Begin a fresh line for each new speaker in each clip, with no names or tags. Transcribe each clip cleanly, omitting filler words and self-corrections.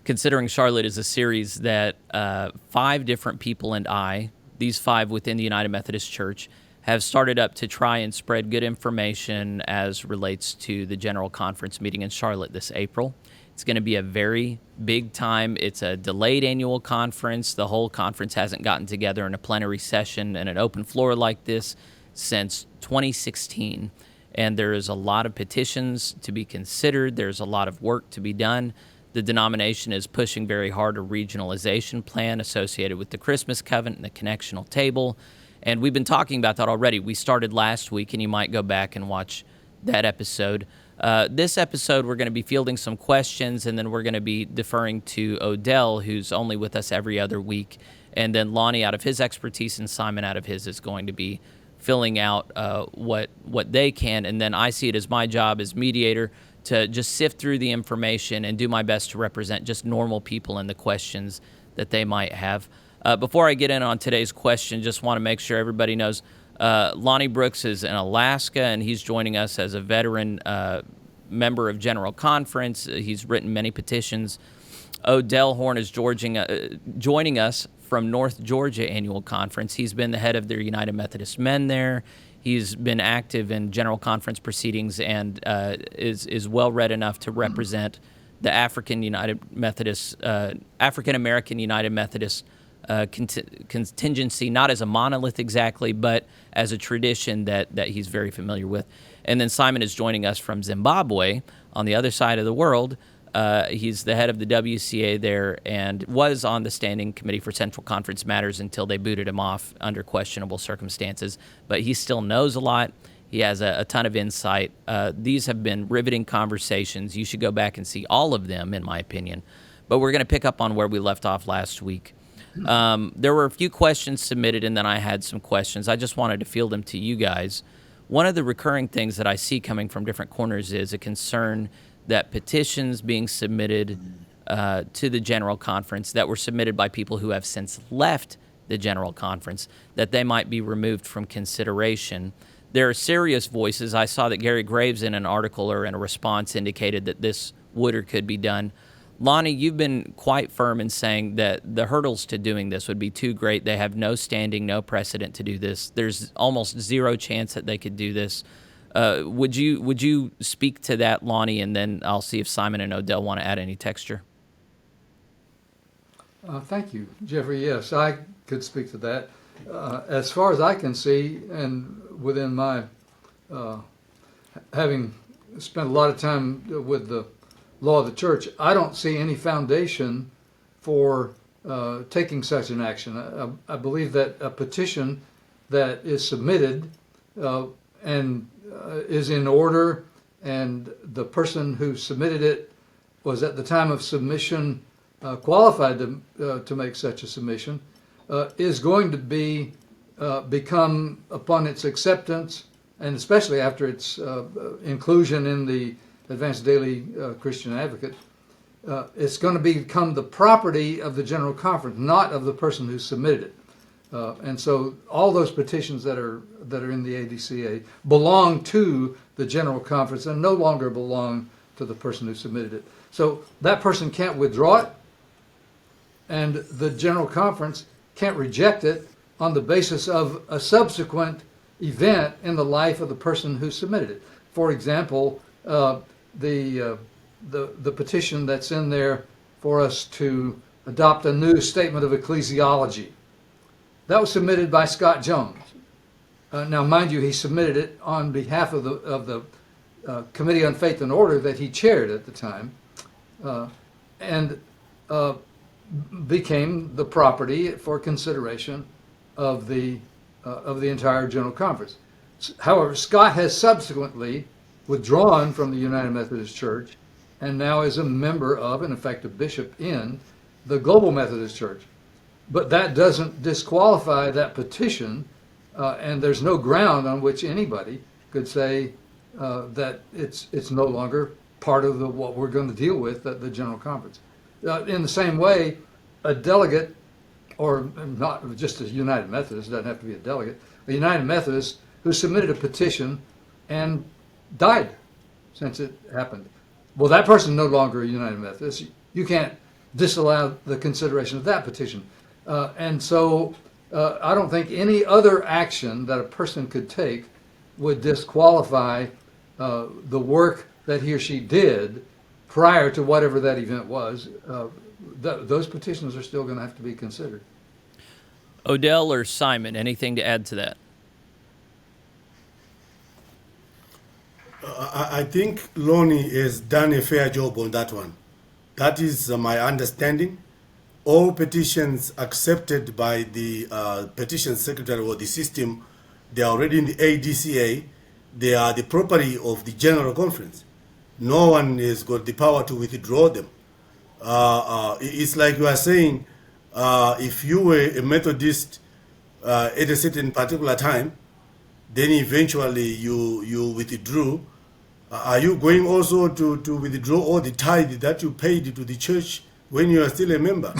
Considering Charlotte is a series that 5 different people and these 5 within the United Methodist Church, have started up to try and spread good information as relates to the General Conference meeting in Charlotte this April. It's going to be a very big time. It's a delayed annual conference. The whole conference hasn't gotten together in a plenary session and an open floor like this since 2016. And there is a lot of petitions to be considered. There's a lot of work to be done. The denomination is pushing very hard a regionalization plan associated with the Christmas covenant and the connectional table. And we've been talking about that already. We started last week, and you might go back and watch that episode. This episode, we're going to be fielding some questions, and then we're going to be deferring to Odell, who's only with us every other week. And then Lonnie, out of his expertise, and Simon, out of his, is going to be filling out what they can. And then I see it as my job as mediator to just sift through the information and do my best to represent just normal people and the questions that they might have. Before I get in on today's question, just want to make sure everybody knows Lonnie Brooks is in Alaska, and he's joining us as a veteran member of General Conference. He's written many petitions. Odell Horn is joining us from North Georgia Annual Conference. He's been the head of their United Methodist Men there. He's been active in General Conference proceedings and is well read enough to represent the African American United Methodist contingency, not as a monolith exactly, but as a tradition that he's very familiar with. And then Simon is joining us from Zimbabwe on the other side of the world. He's the head of the WCA there and was on the Standing Committee for Central Conference Matters until they booted him off under questionable circumstances. But he still knows a lot. He has a ton of insight. These have been riveting conversations. You should go back and see all of them, in my opinion. But we're going to pick up on where we left off last week. There were a few questions submitted, and then I had some questions. I just wanted to field them to you guys. One of the recurring things that I see coming from different corners is a concern that petitions being submitted to the General Conference that were submitted by people who have since left the General Conference, that they might be removed from consideration. There are serious voices. I saw that Gary Graves in an article or in a response indicated that this would or could be done. Lonnie, you've been quite firm in saying that the hurdles to doing this would be too great. They have no standing, no precedent to do this. There's almost zero chance that they could do this. Would you speak to that, Lonnie, and then I'll see if Simon and Odell want to add any texture.
Thank you, Jeffrey. Yes, I could speak to that. As far as I can see, and within my having spent a lot of time with the law of the church, I don't see any foundation for taking such an action. I believe that a petition that is submitted and is in order, and the person who submitted it was at the time of submission qualified to make such a submission, is going to become, upon its acceptance, and especially after its inclusion in the Advanced Daily Christian Advocate, it's going to become the property of the General Conference, not of the person who submitted it. And so all those petitions that are in the ADCA belong to the General Conference and no longer belong to the person who submitted it. So that person can't withdraw it, and the General Conference can't reject it on the basis of a subsequent event in the life of the person who submitted it. For example, the petition that's in there for us to adopt a new statement of ecclesiology, that was submitted by Scott Jones. Now, mind you, he submitted it on behalf of the Committee on Faith and Order that he chaired at the time, and became the property for consideration of the entire General Conference. However, Scott has subsequently withdrawn from the United Methodist Church and now is a member of, in effect, a bishop in the Global Methodist Church. But that doesn't disqualify that petition, and there's no ground on which anybody could say that it's no longer part of what we're going to deal with at the General Conference. In the same way, a delegate, or not just a United Methodist, doesn't have to be a delegate, a United Methodist who submitted a petition and died since it happened. Well, that person no longer a United Methodist. You can't disallow the consideration of that petition. And so I don't think any other action that a person could take would disqualify the work that he or she did prior to whatever that event was. Those petitions are still going to have to be considered.
Odell or Simon, anything to add to that?
I think Lonnie has done a fair job on that one. That is my understanding. All petitions accepted by the petition secretary or the system, they are already in the ADCA. They are the property of the General Conference. No one has got the power to withdraw them. It's like you are saying, if you were a Methodist at a certain particular time, then eventually you withdrew. Are you going also to withdraw all the tithe that you paid to the church when you are still a member?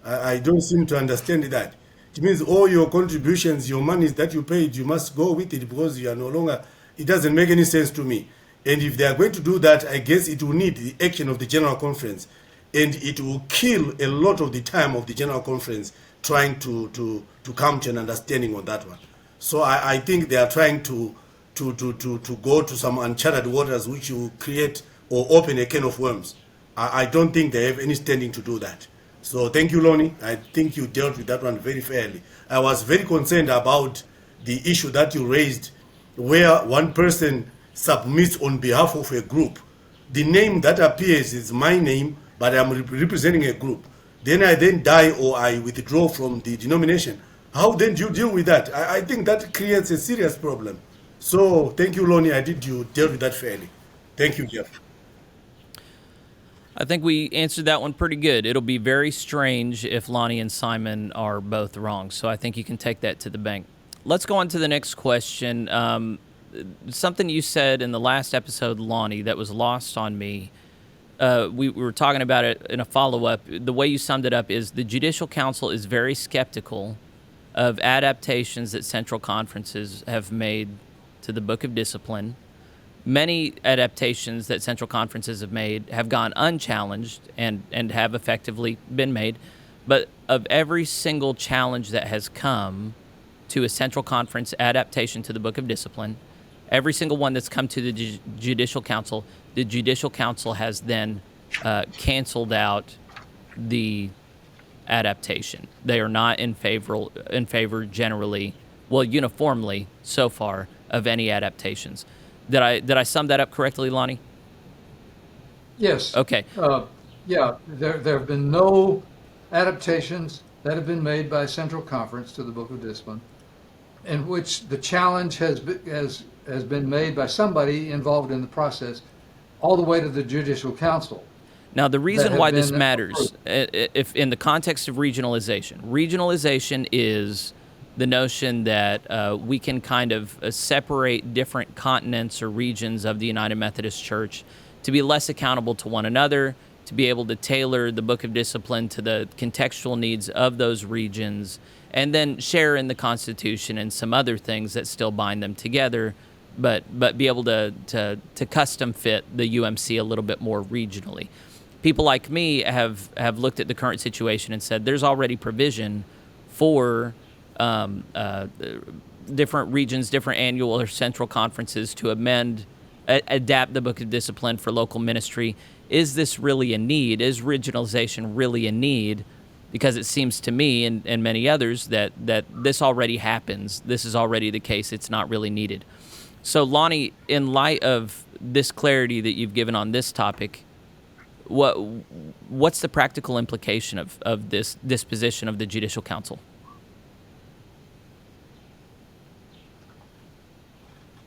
I don't seem to understand that. It means all your contributions, your monies that you paid, you must go with it because you are no longer, it doesn't make any sense to me. And if they are going to do that, I guess it will need the action of the General Conference. And it will kill a lot of the time of the General Conference trying to come to an understanding on that one. So I think they are trying to go to some uncharted waters which will create or open a can of worms. I don't think they have any standing to do that. So thank you, Lonnie. I think you dealt with that one very fairly. I was very concerned about the issue that you raised where one person submits on behalf of a group. The name that appears is my name, but I'm representing a group. Then I die or I withdraw from the denomination. How then do you deal with that? I think that creates a serious problem. So thank you, Lonnie. I did you deal with that fairly. Thank you, Jeff.
I think we answered that one pretty good. It'll be very strange if Lonnie and Simon are both wrong. So I think you can take that to the bank. Let's go on to the next question. Something you said in the last episode, Lonnie, that was lost on me. We were talking about it in a follow-up. The way you summed it up is the Judicial Council is very skeptical of adaptations that central conferences have made to the Book of Discipline. Many adaptations that central conferences have made have gone unchallenged and have effectively been made. But of every single challenge that has come to a central conference adaptation to the Book of Discipline, every single one that's come to the Judicial Council, the Judicial Council has then canceled out the adaptation. They are not in favor generally, well, uniformly so far, of any adaptations. Did I sum that up correctly, Lonnie?
Yes.
Okay.
Yeah, there have been no adaptations that have been made by Central Conference to the Book of Discipline in which the challenge has been made by somebody involved in the process all the way to the Judicial Council.
Now, the reason why this matters, if in the context of regionalization is the notion that we can kind of separate different continents or regions of the United Methodist Church to be less accountable to one another, to be able to tailor the Book of Discipline to the contextual needs of those regions, and then share in the Constitution and some other things that still bind them together, but be able to custom fit the UMC a little bit more regionally. People like me have looked at the current situation and said there's already provision for different regions, different annual or central conferences to adapt the Book of Discipline for local ministry. Is this really a need? Is regionalization really a need? Because it seems to me and many others that this already happens. This is already the case. It's not really needed. So, Lonnie, in light of this clarity that you've given on this topic, what's the practical implication of this disposition of the Judicial Council?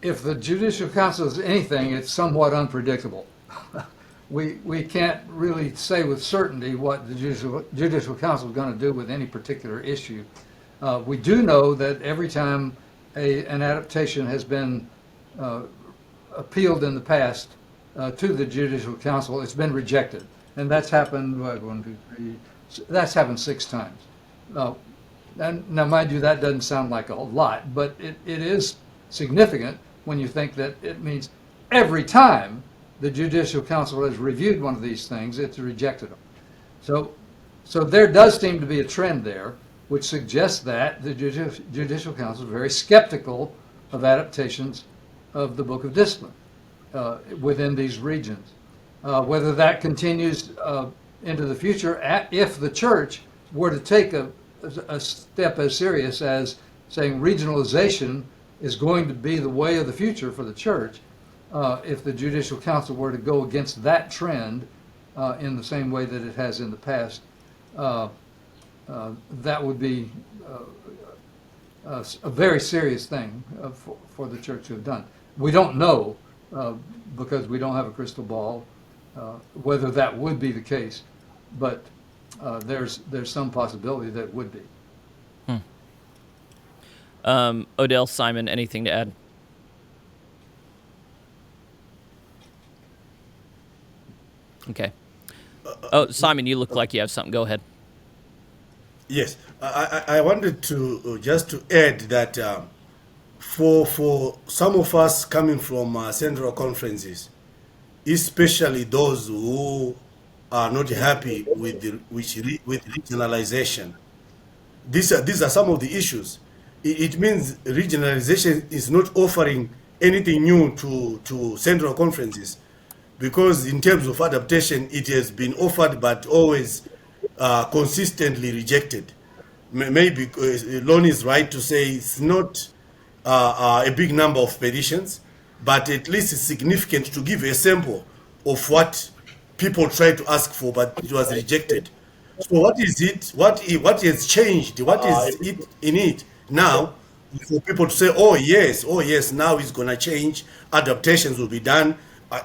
If the Judicial Council is anything, it's somewhat unpredictable. We can't really say with certainty what the Judicial Council is going to do with any particular issue. We do know that every time an adaptation has been appealed in the past to the Judicial Council, it's been rejected. And that's happened, that's happened 6 times. Now, mind you, that doesn't sound like a lot, but it is significant when you think that it means every time the Judicial Council has reviewed one of these things, it's rejected them. So So there does seem to be a trend there, which suggests that the Judicial Council is very skeptical of adaptations of the Book of Discipline within these regions. Whether that continues into the future, if the church were to take a step as serious as saying regionalization is going to be the way of the future for the church, if the Judicial Council were to go against that trend in the same way that it has in the past, that would be a very serious thing for the church to have done. We don't know, because we don't have a crystal ball, whether that would be the case, but there's some possibility that it would be.
Odell, Simon, anything to add? Okay. Oh, Simon, you look like you have something. Go ahead.
Yes, I wanted to just to add that for some of us coming from central conferences, especially those who are not happy with regionalization, these are some of the issues. It means regionalization is not offering anything new to central conferences, because in terms of adaptation, it has been offered but always consistently rejected. Maybe Lon is right to say it's not a big number of petitions, but at least it's significant to give a sample of what people tried to ask for, but it was rejected. So what is it? What has changed? What is it in it now for people to say, oh yes, now it's gonna change. Adaptations will be done.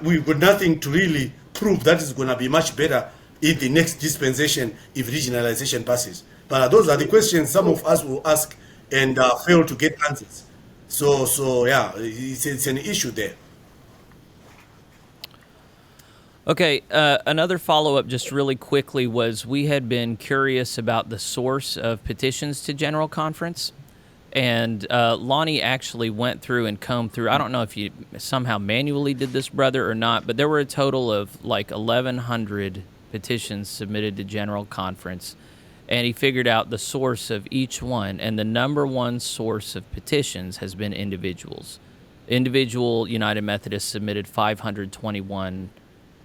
We've got nothing to really prove that it's gonna be much better in the next dispensation if regionalization passes. But those are the questions some of us will ask and fail to get answers. So yeah, it's an issue there.
Okay, another follow-up just really quickly was we had been curious about the source of petitions to General Conference, and Lonnie actually went through and combed through. I don't know if you somehow manually did this, brother, or not, but there were a total of like 1,100 petitions submitted to General Conference, and he figured out the source of each one, and the number one source of petitions has been individuals. Individual United Methodists submitted 521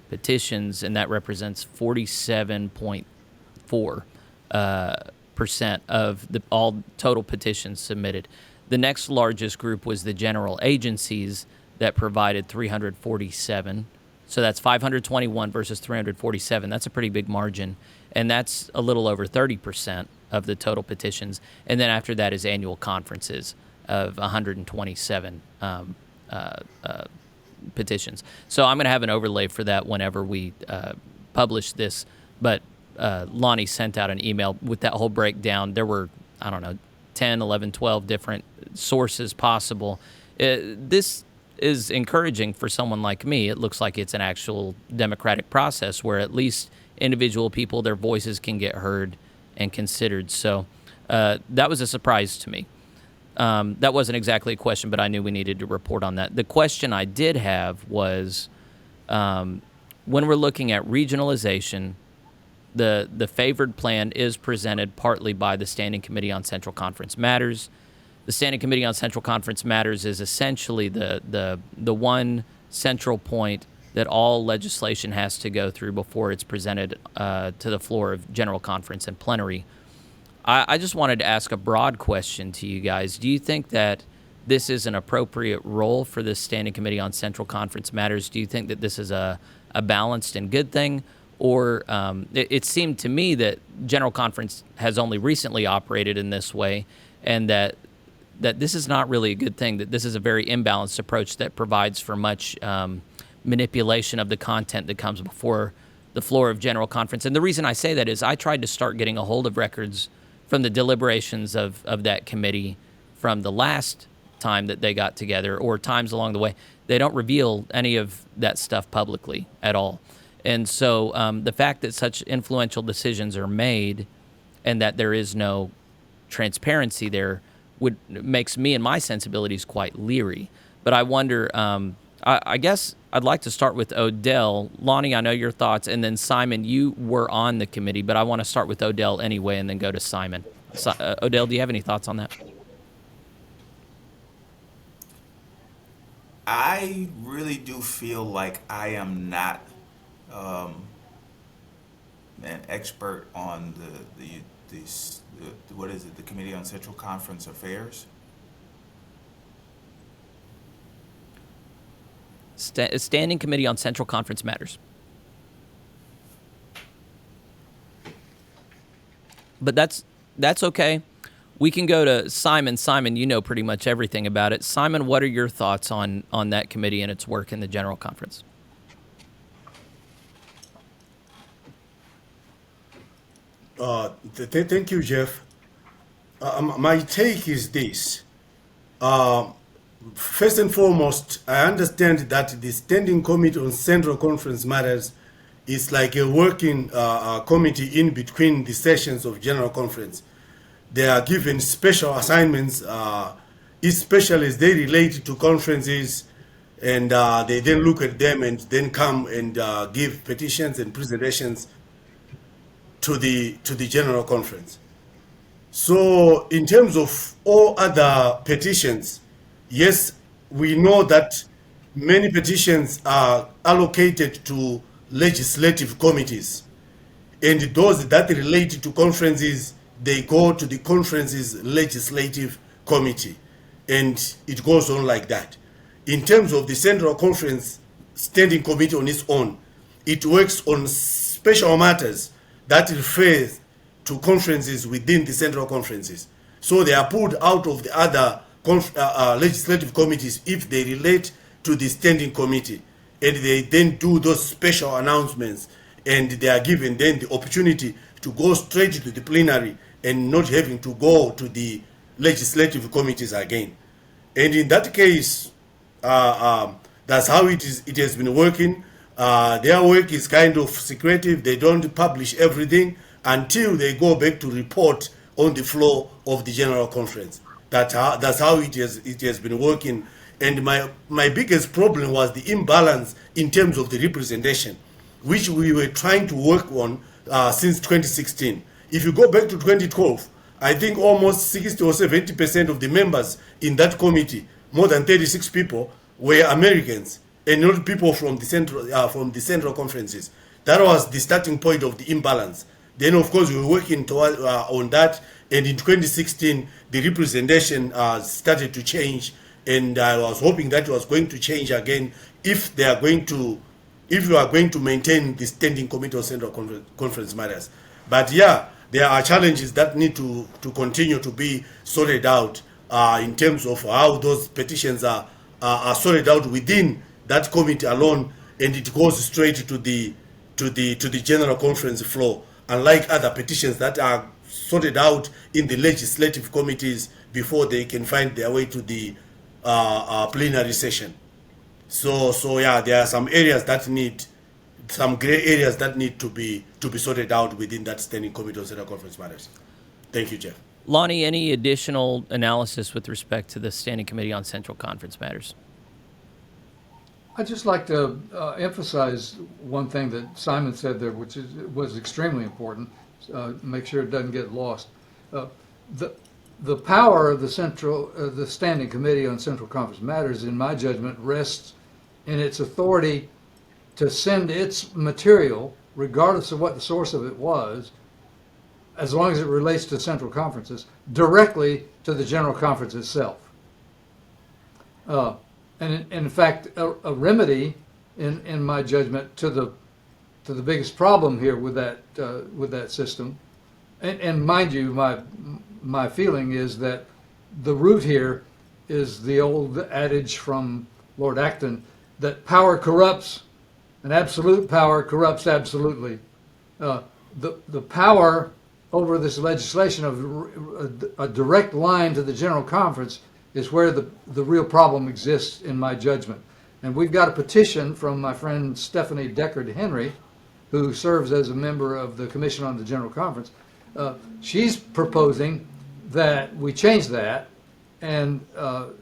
petitions, and that represents 47.4% of all total petitions submitted. The next largest group was the general agencies that provided 347. So that's 521 versus 347. That's a pretty big margin, and that's a little over 30% of the total petitions. And then after that is annual conferences of 127 petitions. So I'm going to have an overlay for that whenever we publish this. But Lonnie sent out an email with that whole breakdown. There were, 10, 11, 12 different sources possible. This is encouraging for someone like me. It looks like it's an actual democratic process where at least individual people, their voices can get heard and considered. So that was a surprise to me. That wasn't exactly a question, but I knew we needed to report on that. The question I did have was, when we're looking at regionalization, the favored plan is presented partly by the Standing Committee on Central Conference Matters. The Standing Committee on Central Conference Matters is essentially the one central point that all legislation has to go through before it's presented to the floor of General Conference and plenary. I just wanted to ask a broad question to you guys. Do you think that this is an appropriate role for the Standing Committee on Central Conference Matters? Do you think that this is a balanced and good thing? Or it seemed to me that General Conference has only recently operated in this way, and that this is not really a good thing, that this is a very imbalanced approach that provides for much manipulation of the content that comes before the floor of General Conference. And the reason I say that is I tried to start getting a hold of records from the deliberations of that committee from the last time that they got together or times along the way. They don't reveal any of that stuff publicly at all. And so the fact that such influential decisions are made and that there is no transparency there makes me and my sensibilities quite leery. But I wonder, I guess I'd like to start with Odell. Lonnie, I know your thoughts, and then Simon, you were on the committee, but I want to start with Odell anyway and then go to Simon. Odell, do you have any thoughts on that?
I really do feel like I am not an expert on the what is it, the Committee on Central Conference Affairs.
Standing Committee on Central Conference Matters. But that's okay. We can go to Simon. Simon, you know pretty much everything about it. Simon, what are your thoughts on that committee and its work in the General Conference?
Thank you, Jeff. My take is this. First and foremost, I understand that the Standing Committee on Central Conference Matters is like a working committee in between the sessions of General Conference. They are given special assignments, especially as they relate to conferences, and they then look at them and then come and give petitions and presentations to the General Conference. So in terms of all other petitions, yes, we know that many petitions are allocated to legislative committees, and those that relate to conferences, they go to the conference's legislative committee, and it goes on like that. In terms of the Central Conference Standing Committee on its own, it works on special matters that refer to conferences within the Central Conferences. So they are pulled out of the other legislative committees if they relate to the Standing Committee, and they then do those special announcements, and they are given then the opportunity to go straight to the plenary and not having to go to the legislative committees again. And in that case, that's how it has been working. Their work is kind of secretive. They don't publish everything until they go back to report on the floor of the General Conference. That's how it has been working. And my biggest problem was the imbalance in terms of the representation, which we were trying to work on since 2016. If you go back to 2012, I think almost 60 or 70% of the members in that committee, more than 36 people, were Americans and not people from the central conferences. That was the starting point of the imbalance. Then, of course, we were working on that, and in 2016, the representation started to change, and I was hoping that it was going to change again if you are going to maintain the Standing Committee on Central Conference Matters. But yeah, there are challenges that need to continue to be sorted out in terms of how those petitions are sorted out within that committee alone, and it goes straight to the General Conference floor, unlike other petitions that are sorted out in the legislative committees before they can find their way to the plenary session. So yeah, there are some areas that need, some gray areas that need to be sorted out within that Standing Committee on Central Conference Matters. Thank you, Jeff.
Lonnie, any additional analysis with respect to the Standing Committee on Central Conference Matters?
I'd just like to emphasize one thing that Simon said there, which was extremely important. Make sure it doesn't get lost. The power of the Standing Committee on Central Conference Matters, in my judgment, rests in its authority to send its material, regardless of what the source of it was, as long as it relates to central conferences, directly to the General Conference itself. And in fact, a remedy, in my judgment, to the biggest problem here with that system, and mind you, my feeling is that the root here is the old adage from Lord Acton that power corrupts, and absolute power corrupts absolutely. The power over this legislation of a direct line to the General Conference is where the real problem exists, in my judgment. And we've got a petition from my friend Stephanie Deckard-Henry, who serves as a member of the Commission on the General Conference. She's proposing that we change that and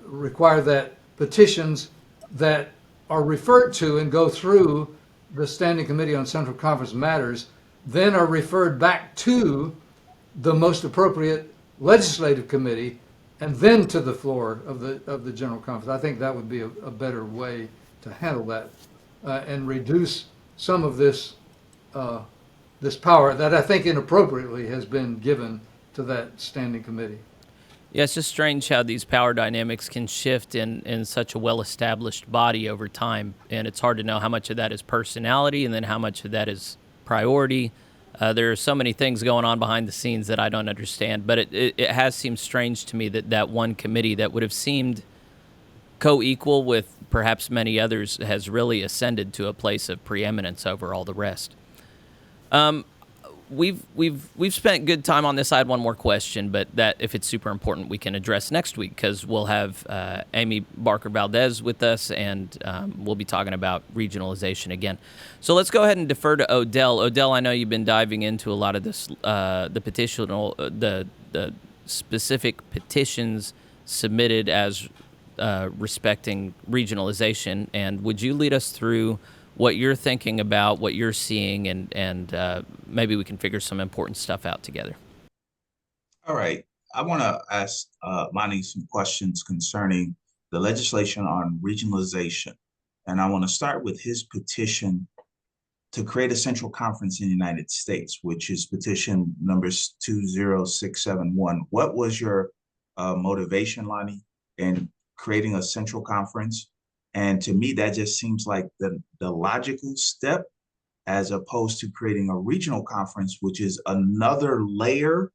require that petitions that are referred to and go through the Standing Committee on Central Conference matters, then are referred back to the most appropriate legislative committee, and then to the floor of the General Conference. I think that would be a better way to handle that and reduce some of this this power that I think inappropriately has been given to that standing committee.
Yeah, it's just strange how these power dynamics can shift in such a well-established body over time, and it's hard to know how much of that is personality and then how much of that is priority. There are so many things going on behind the scenes that I don't understand, but it has seemed strange to me that that one committee that would have seemed co-equal with perhaps many others has really ascended to a place of preeminence over all the rest. We've spent good time on this. I had one more question, but that, if it's super important, we can address next week because we'll have Amy Barker Valdez with us, and we'll be talking about regionalization again. So let's go ahead and defer to Odell. Odell, I know you've been diving into a lot of this, the petitional, the specific petitions submitted as respecting regionalization, and would you lead us through what you're thinking about, what you're seeing, and maybe we can figure some important stuff out together.
All right. I want to ask Lonnie some questions concerning the legislation on regionalization. And I want to start with his petition to create a central conference in the United States, which is petition numbers 20671. What was your motivation, Lonnie, in creating a central conference? And to me, that just seems like the logical step, as opposed to creating a regional conference, which is another layer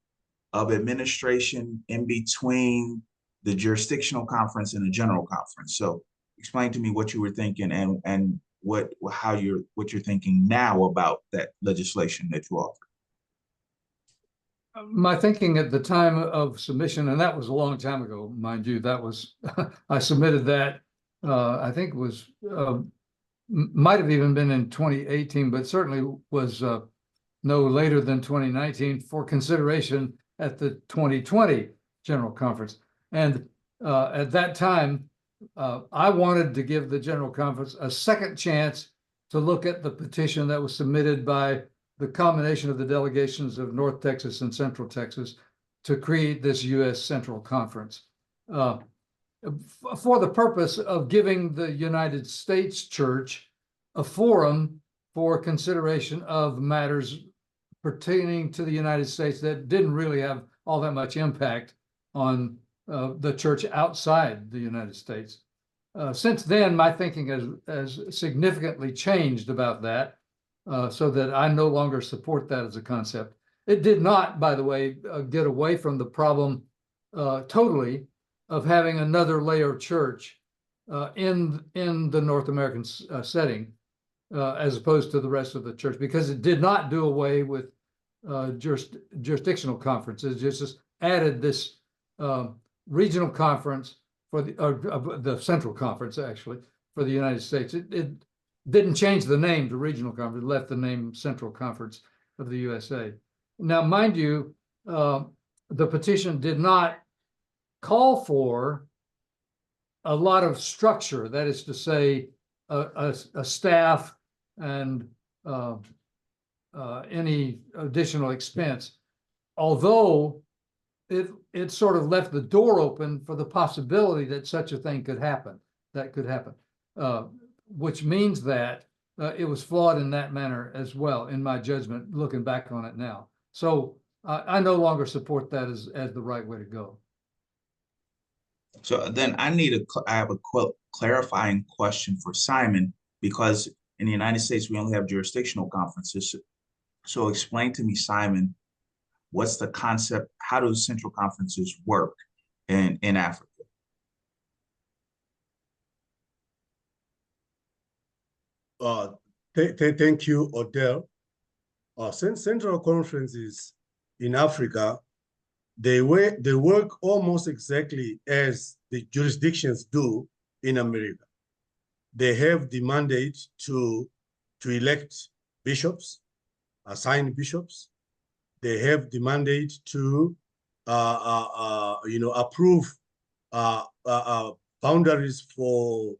of administration in between the jurisdictional conference and the general conference. So explain to me what you were thinking and what you're thinking now about that legislation that you offered.
My thinking at the time of submission, and that was a long time ago, mind you, that was, I submitted that, I think it was, might have even been in 2018, but certainly was no later than 2019 for consideration at the 2020 General Conference. And at that time, I wanted to give the General Conference a second chance to look at the petition that was submitted by the combination of the delegations of North Texas and Central Texas to create this U.S. Central Conference for the purpose of giving the United States Church a forum for consideration of matters pertaining to the United States that didn't really have all that much impact on the church outside the United States. Since then, my thinking has significantly changed about that, so that I no longer support that as a concept. It did not, by the way, get away from the problem totally of having another layer of church in the North American setting, as opposed to the rest of the church, because it did not do away with jurisdictional conferences. It just added this regional conference for the Central Conference, actually, for the United States. It didn't change the name to Regional Conference, it left the name Central Conference of the USA. Now, mind you, the petition did not call for a lot of structure, that is to say, a staff and any additional expense, although it sort of left the door open for the possibility that such a thing could happen, which means that it was flawed in that manner as well, in my judgment, looking back on it now. So I no longer support that as the right way to go.
So then I have a clarifying question for Simon, because in the United States, we only have jurisdictional conferences. So explain to me, Simon, what's the concept? How do central conferences work in Africa?
Thank you, Odell. Central conferences in Africa, they work almost exactly as the jurisdictions do in America. They have the mandate to elect bishops, assign bishops. They have the mandate to approve boundaries for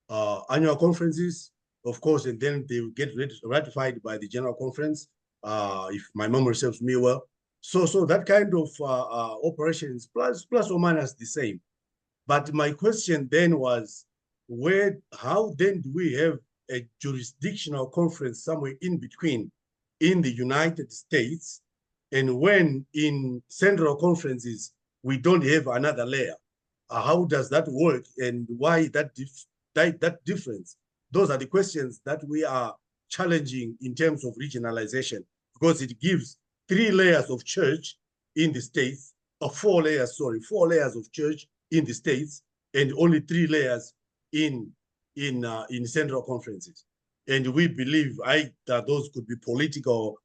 annual conferences, of course, and then they will get ratified by the General Conference, if my memory serves me well. So that kind of operations plus or minus the same. But my question then was, how then do we have a jurisdictional conference somewhere in between in the United States, and when in central conferences we don't have another layer? How does that work, and why that difference? Those are the questions that we are challenging in terms of regionalization, because it gives 3 layers of church in the States, or 4 layers of church in the States, and only 3 layers in central conferences. And we believe that those could be political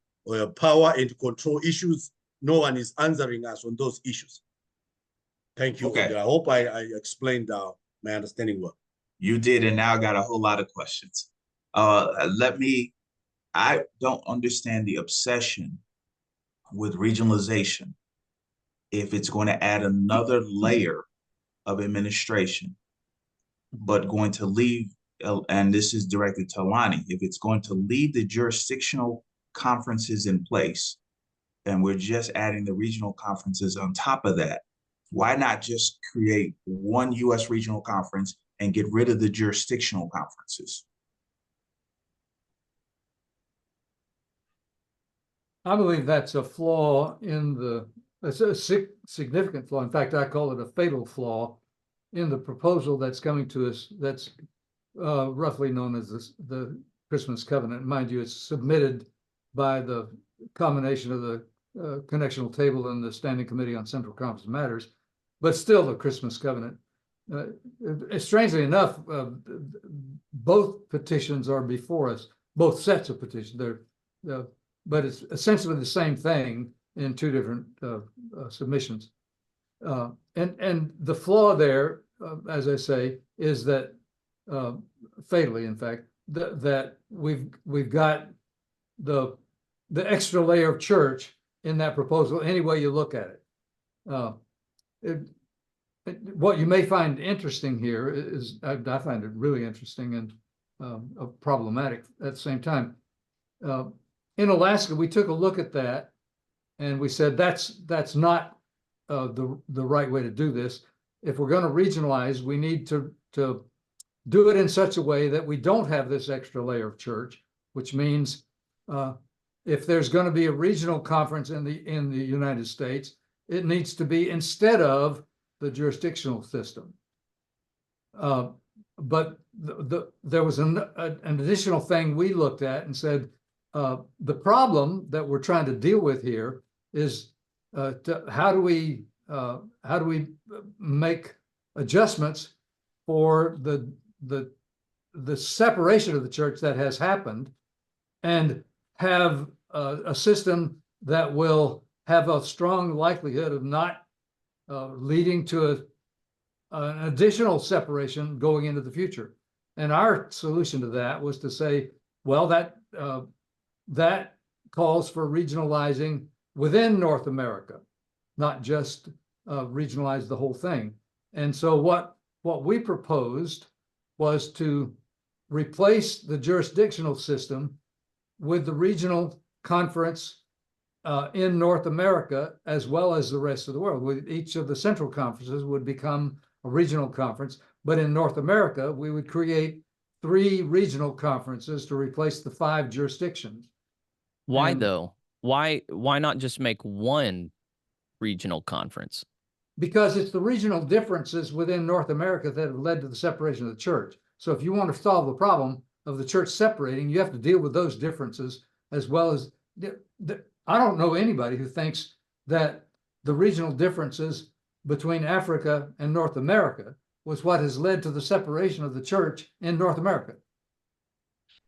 power and control issues. No one is answering us on those issues. Thank you.
Okay.
I hope I explained my understanding well.
You did, and now I got a whole lot of questions. I don't understand the obsession with regionalization if it's going to add another layer of administration, but going to leave, and this is directed to Lonnie, if it's going to leave the jurisdictional conferences in place, and we're just adding the regional conferences on top of that, why not just create one U.S. regional conference and get rid of the jurisdictional conferences?
I believe that's a flaw it's a significant flaw. In fact, I call it a fatal flaw in the proposal that's coming to us, that's roughly known as the Christmas Covenant. Mind you, it's submitted by the combination of the Connectional Table and the Standing Committee on Central Conference Matters, but still the Christmas Covenant. Strangely enough, both petitions are before us, both sets of petitions. But it's essentially the same thing in 2 different submissions. And the flaw there, as I say, is that fatally, in fact, that we've got the extra layer of church in that proposal any way you look at it. What you may find interesting here is, I find it really interesting and problematic at the same time. In Alaska, we took a look at that and we said that's not the right way to do this. If we're going to regionalize, we need to do it in such a way that we don't have this extra layer of church, which means if there's going to be a regional conference in the United States, it needs to be instead of the jurisdictional system. But there was an additional thing we looked at and said, the problem that we're trying to deal with here is how do we make adjustments for the separation of the church that has happened, and have a system that will have a strong likelihood of not leading to an additional separation going into the future. And our solution to that was to say, well, that calls for regionalizing within North America, not just regionalize the whole thing. And so what we proposed was to replace the jurisdictional system with the regional conference in North America, as well as the rest of the world. With each of the central conferences would become a regional conference, but in North America, we would create 3 regional conferences to replace the 5 jurisdictions.
Why though? Why not just make one regional conference?
Because it's the regional differences within North America that have led to the separation of the church. So if you want to solve the problem of the church separating, you have to deal with those differences, as well as I don't know anybody who thinks that the regional differences between Africa and North America was what has led to the separation of the church in North America.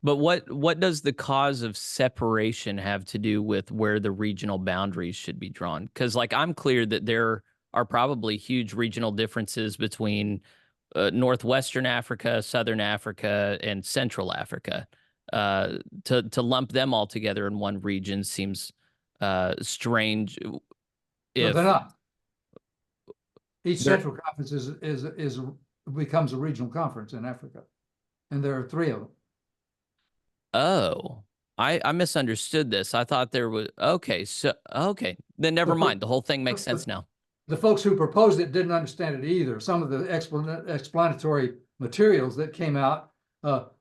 But what does the cause of separation have to do with where the regional boundaries should be drawn? Because I'm clear that there are probably huge regional differences between Northwestern Africa, Southern Africa, and Central Africa. To lump them all together in one region seems strange.
No, they're not. Each central conference becomes a regional conference in Africa. and there are three of them.
Oh, I misunderstood this. I thought there was, okay, so, okay, then never mind. The whole thing makes sense now.
The folks who proposed it didn't understand it either. Some of the explanatory materials that came out,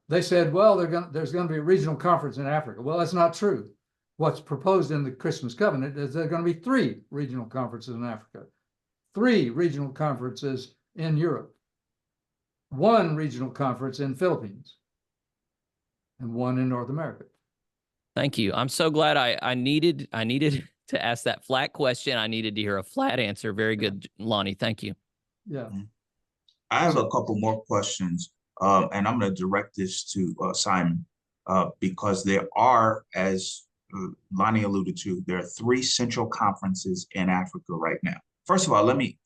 they said, well, there's going to be a regional conference in Africa. Well, that's not true. What's proposed in the Christmas Covenant is there are going to be 3 regional conferences in Africa, 3 regional conferences in Europe, 1 regional conference in Philippines, and 1 in North America.
Thank you. I'm so glad I needed to ask that flat question. I needed to hear a flat answer. Very good, Lonnie. Thank you.
Yeah.
I have a couple more questions, and I'm going to direct this to Simon, because there are, as Lonnie alluded to, there are 3 central conferences in Africa right now. First of all, let me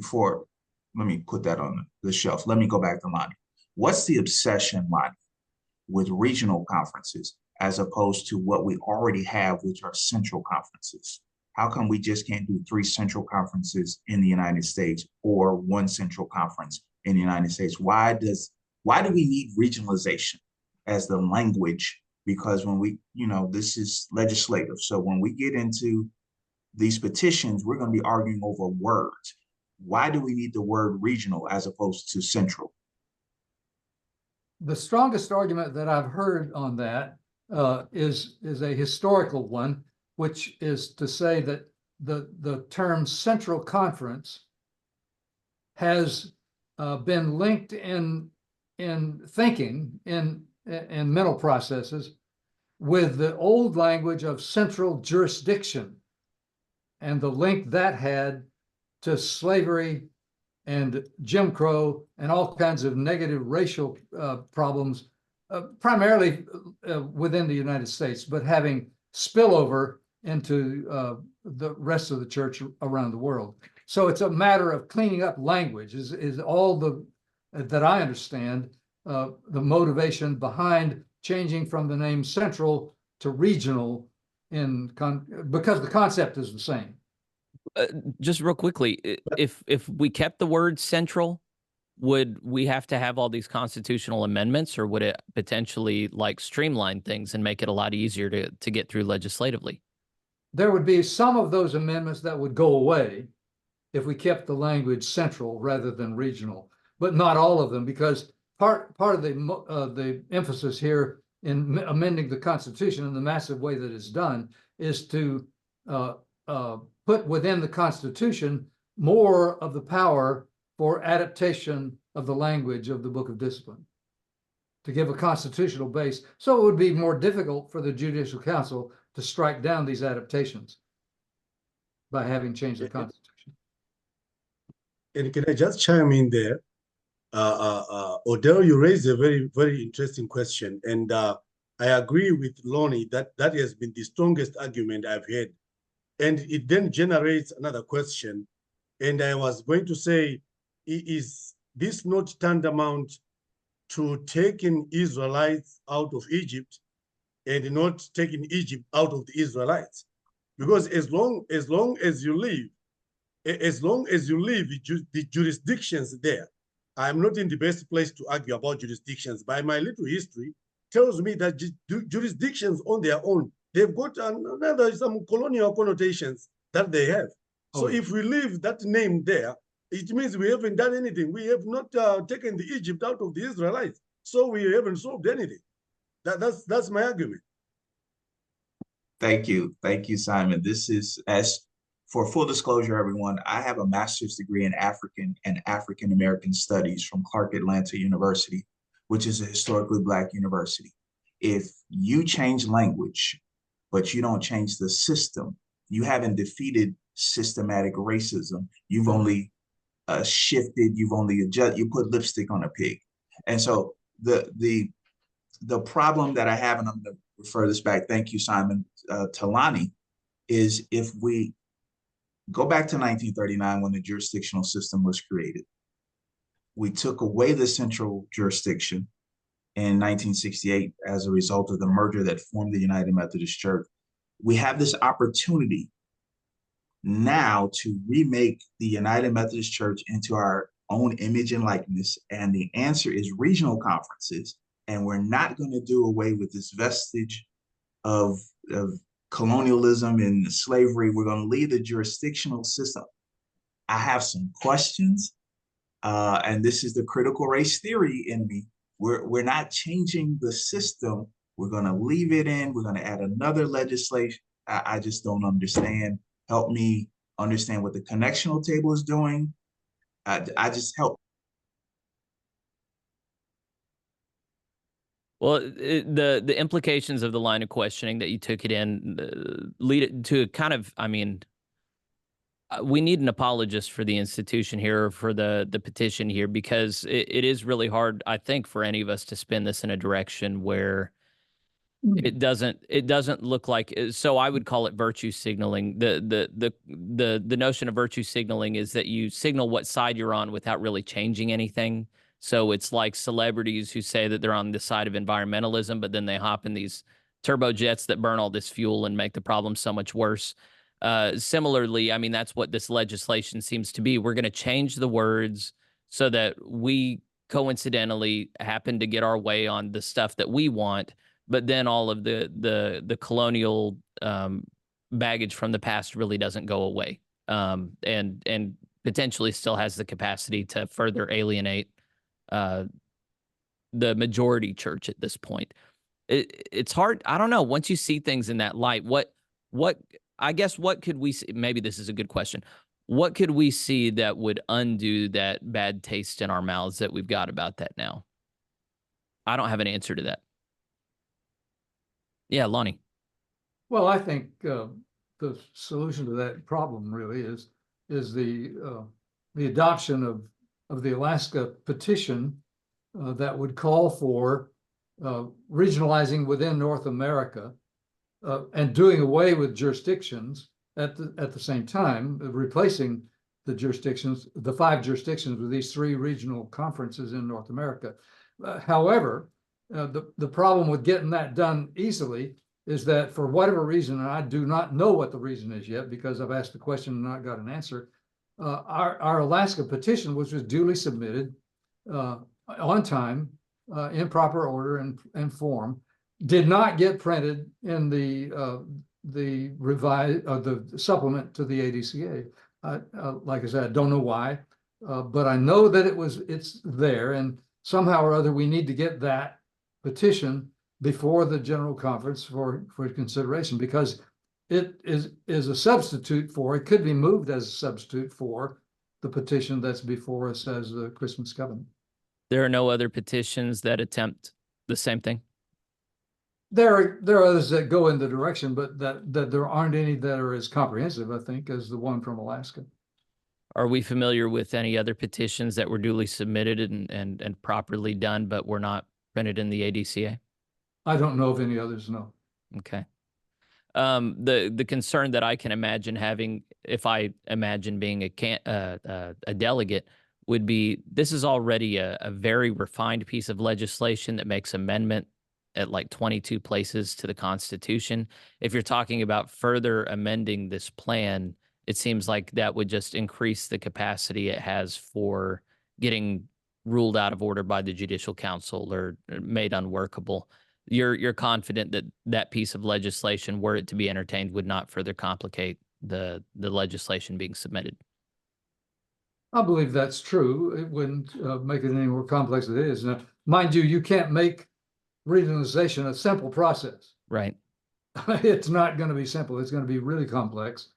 put that on the shelf. Let me go back to Lonnie. What's the obsession, Lonnie, with regional conferences as opposed to what we already have, which are central conferences? How come we just can't do 3 central conferences in the United States or 1 central conference in the United States? Why do we need regionalization as the language? Because when we, this is legislative. So when we get into these petitions, we're going to be arguing over words. Why do we need the word regional as opposed to central?
The strongest argument that I've heard on that is a historical one, which is to say that the term central conference has been linked in thinking, in mental processes, with the old language of central jurisdiction and the link that had to slavery and Jim Crow and all kinds of negative racial problems, primarily within the United States, but having spillover into the rest of the church around the world. So it's a matter of cleaning up language is all that I understand, the motivation behind changing from the name central to regional because the concept is the same.
Just real quickly, if we kept the word central, would we have to have all these constitutional amendments, or would it potentially streamline things and make it a lot easier to get through legislatively?
There would be some of those amendments that would go away if we kept the language central rather than regional, but not all of them, because part of the emphasis here in amending the Constitution in the massive way that it's done is to put within the Constitution more of the power for adaptation of the language of the Book of Discipline, to give a constitutional base. So it would be more difficult for the Judicial Council to strike down these adaptations by having changed the Constitution.
And can I just chime in there? Odell, you raised a very, very interesting question. And I agree with Lonnie that has been the strongest argument I've heard. And it then generates another question. And I was going to say, is this not tantamount to taking Israelites out of Egypt and not taking Egypt out of the Israelites? Because as long as you leave the jurisdictions there, I'm not in the best place to argue about jurisdictions. By my little history tells me that jurisdictions on their own, they've got some colonial connotations that they have. So if we leave that name there, it means we haven't done anything. We have not taken the Egypt out of the Israelites. So we haven't solved anything. That's my argument.
Thank you. Thank you, Simon. This is, as for full disclosure, everyone, I have a master's degree in African and African-American studies from Clark Atlanta University, which is a historically Black university. If you change language, but you don't change the system, you haven't defeated systematic racism. You've only shifted, you've only adjusted, you put lipstick on a pig. And so the problem that I have, and I'm going to refer this back, thank you, Simon, to Lonnie, is if we go back to 1939 when the jurisdictional system was created, we took away the central jurisdiction in 1968 as a result of the merger that formed the United Methodist Church. We have this opportunity now to remake the United Methodist Church into our own image and likeness? And the answer is regional conferences. And we're not going to do away with this vestige of colonialism and slavery. We're going to leave the jurisdictional system. I have some questions, and this is the critical race theory in me. We're not changing the system. We're going to leave it in. We're going to add another legislation. I just don't understand. Help me understand what the connectional table is doing. I just help.
Well, the implications of the line of questioning that you took it in lead it to kind of, I mean, we need an apologist for the institution here, for the petition here, because it is really hard, I think, for any of us to spin this in a direction where it doesn't look like. So I would call it virtue signaling. The notion of virtue signaling is that you signal what side you're on without really changing anything. So it's like celebrities who say that they're on the side of environmentalism, but then they hop in these turbojets that burn all this fuel and make the problem so much worse. Similarly, I mean, that's what this legislation seems to be. We're going to change the words so that we coincidentally happen to get our way on the stuff that we want, but then all of the colonial baggage from the past really doesn't go away, and potentially still has the capacity to further alienate the majority church at this point. It's hard. I don't know. Once you see things in that light, what I guess what could we see? Maybe this is a good question. What could we see that would undo that bad taste in our mouths that we've got about that now? I don't have an answer to that. Yeah, Lonnie.
Well, I think the solution to that problem really is the adoption of the Alaska petition that would call for regionalizing within North America and doing away with jurisdictions at the same time, replacing the jurisdictions, the 5 jurisdictions, with these 3 regional conferences in North America. However, the problem with getting that done easily is that for whatever reason, and I do not know what the reason is yet because I've asked the question and not got an answer, our Alaska petition, which was duly submitted on time, in proper order and form, did not get printed in the revised the supplement to the ADCA. Like I said, I don't know why, but I know that it's there, and somehow or other we need to get that petition before the general conference for consideration, because it is a substitute for, it could be moved as a substitute for the petition that's before us as the Christmas covenant.
There are no other petitions that attempt the same thing?
There are others that go in the direction, but that there aren't any that are as comprehensive, I think, as the one from Alaska.
Are we familiar with any other petitions that were duly submitted and properly done, but were not printed in the ADCA?
I don't know of any others, no.
Okay. The concern that I can imagine having, if I imagine being a delegate, would be this is already a very refined piece of legislation that makes amendment at like 22 places to the Constitution. If you're talking about further amending this plan, it seems like that would just increase the capacity it has for getting ruled out of order by the Judicial Council or made unworkable. You're confident that that piece of legislation, were it to be entertained, would not further complicate the legislation being submitted?
I believe that's true. It wouldn't make it any more complex than it is. Now, mind you, you can't make regionalization a simple process.
Right.
It's not going to be simple. It's going to be really complex.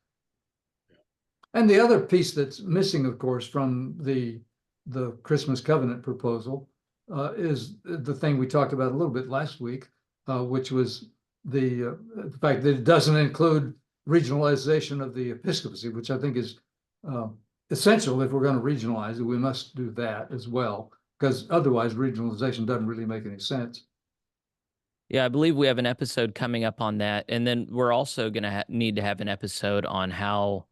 And the other piece that's missing, of course, from the Christmas covenant proposal is the thing we talked about a little bit last week, which was the fact that it doesn't include regionalization of the episcopacy, which I think is essential. If we're going to regionalize it, we must do that as well, because otherwise regionalization doesn't really make any sense.
Yeah, I believe we have an episode coming up on that. And then we're also going to need to have an episode on how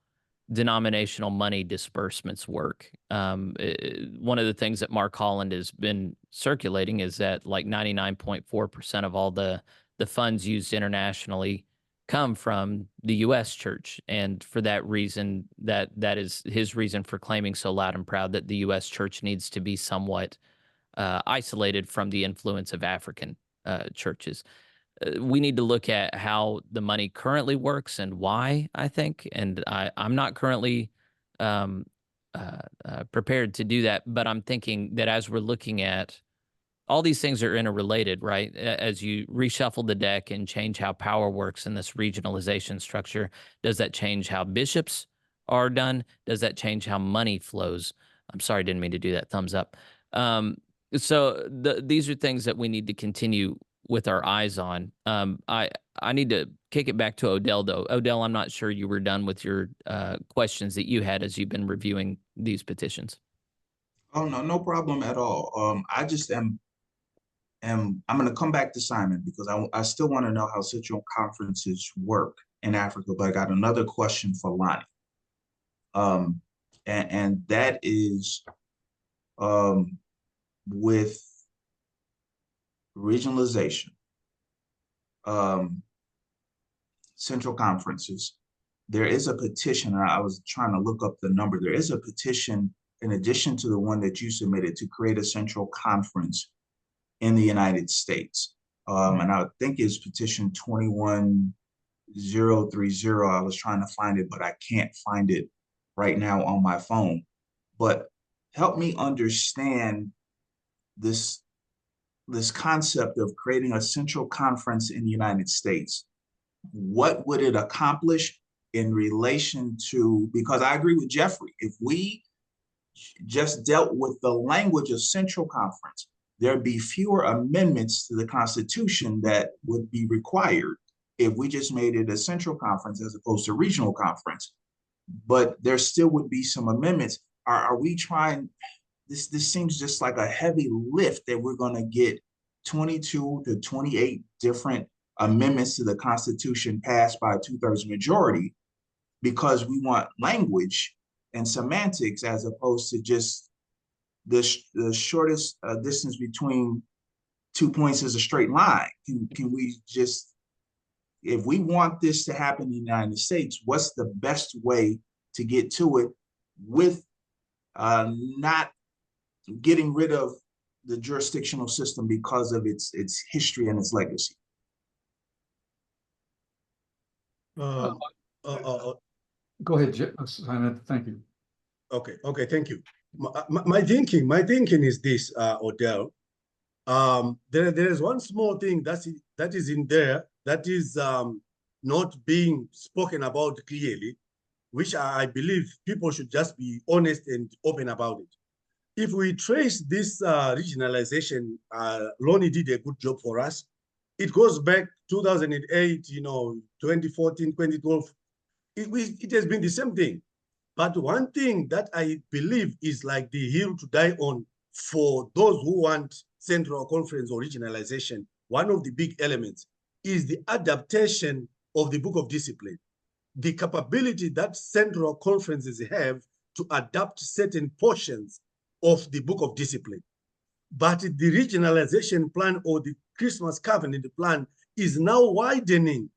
denominational money disbursements work. One of the things that Mark Holland has been circulating is that like 99.4% of all the funds used internationally come from the U.S. church, and for that reason, that is his reason for claiming so loud and proud that the U.S. church needs to be somewhat isolated from the influence of African churches. We need to look at how the money currently works and why, I think. And I'm not currently prepared to do that, but I'm thinking that as we're looking at all these things are interrelated, right? As you reshuffle the deck and change how power works in this regionalization structure, does that change how bishops are done? Does that change how money flows? I'm sorry, didn't mean to do that. Thumbs up. So these are things that we need to continue with our eyes on. I need to kick it back to Odell, though. Odell, I'm not sure you were done with your questions that you had as you've been reviewing these petitions.
Oh, no, no problem at all. I just am I'm going to come back to Simon because I still want to know how central conferences work in Africa, but I got another question for Lonnie. And that is with regionalization, central conferences, there is a petition. I was trying to look up the number. There is a petition in addition to the one that you submitted to create a central conference in the United States. And I think it's petition 21030. I was trying to find it, but I can't find it right now on my phone. But help me understand this concept of creating a central conference in the United States. What would it accomplish in relation to, because I agree with Jeffrey, if we just dealt with the language of central conference, there'd be fewer amendments to the Constitution that would be required if we just made it a central conference as opposed to regional conference. But there still would be some amendments. Are we trying, this seems just like a heavy lift that we're going to get 22 to 28 different amendments to the Constitution passed by a 2/3 majority because we want language and semantics as opposed to just the shortest distance between 2 points is a straight line. Can we just, if we want this to happen in the United States, what's the best way to get to it with not getting rid of the jurisdictional system because of its history and its legacy?
Go ahead, Simon. Thank you.
Okay, thank you. My thinking is this, Odell. There is one small thing that is in there that is not being spoken about clearly, which I believe people should just be honest and open about it. If we trace this regionalization, Lonnie did a good job for us. It goes back 2008, 2014, 2012. It has been the same thing. But one thing that I believe is like the hill to die on for those who want central conference or regionalization, one of the big elements is the adaptation of the Book of Discipline. The capability that central conferences have to adapt certain portions of the Book of Discipline. But the regionalization plan or the Christmas covenant plan is now widening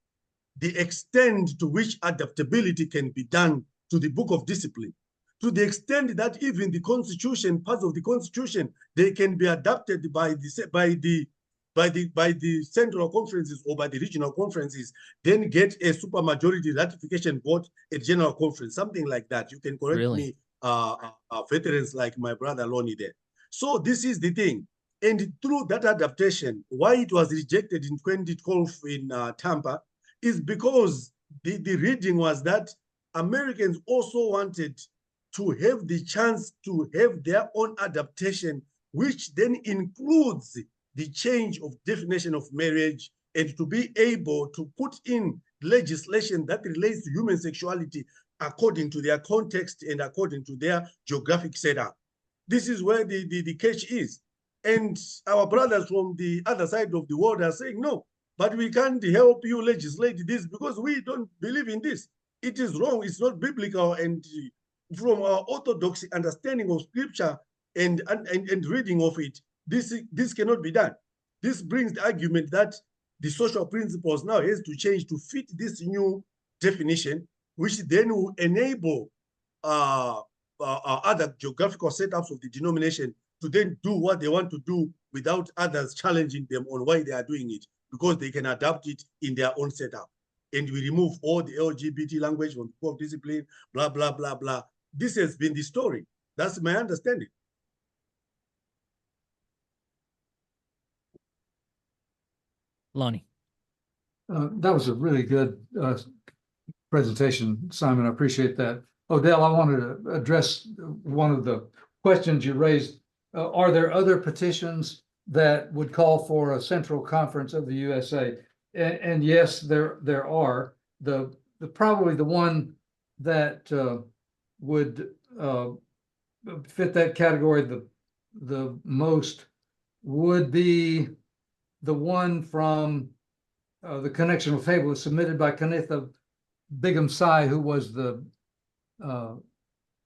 the extent to which adaptability can be done to the Book of Discipline, to the extent that even the Constitution, parts of the Constitution, they can be adapted by the central conferences or by the regional conferences, then get a supermajority ratification vote at General Conference, something like that. You can correct me, veterans like my brother Lonnie there. So this is the thing. And through that adaptation, why it was rejected in 2012 in Tampa is because the reading was that Americans also wanted to have the chance to have their own adaptation, which then includes the change of definition of marriage and to be able to put in legislation that relates to human sexuality according to their context and according to their geographic setup. This is where the catch is. And our brothers from the other side of the world are saying, no, but we can't help you legislate this because we don't believe in this. It is wrong. It's not biblical. And from our orthodox understanding of scripture and reading of it, this cannot be done. This brings the argument that the social principles now has to change to fit this new definition, which then will enable other geographical setups of the denomination to then do what they want to do without others challenging them on why they are doing it, because they can adapt it in their own setup. And we remove all the LGBT language from the of discipline, blah, blah, blah, blah. This has been the story. That's my understanding.
Lonnie.
That was a really good presentation, Simon. I appreciate that. Odell, I wanted to address one of the questions you raised. Are there other petitions that would call for a central conference of the USA? And yes, there are. Probably the one that would fit that category the most would be the one from the connectional table submitted by Kanitha Bigum Sai, who was the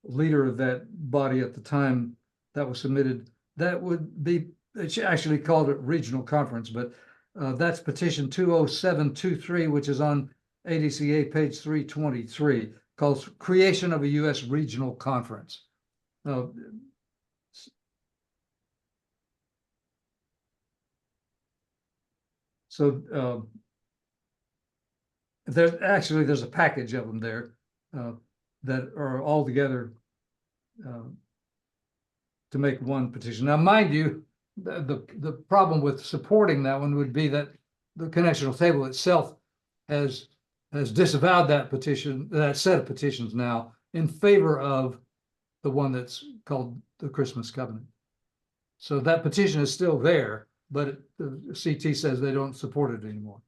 leader of that body at the time that was submitted. That would be, she actually called it regional conference, but that's petition 20723, which is on ADCA page 323, called Creation of a U.S. Regional Conference. So there's a package of them there that are all together to make one petition. Now, mind you, the problem with supporting that one would be that the connectional table itself has disavowed that petition, that set of petitions now, in favor of the one that's called the Christmas Covenant. So that petition is still there, but the CT says they don't support it anymore.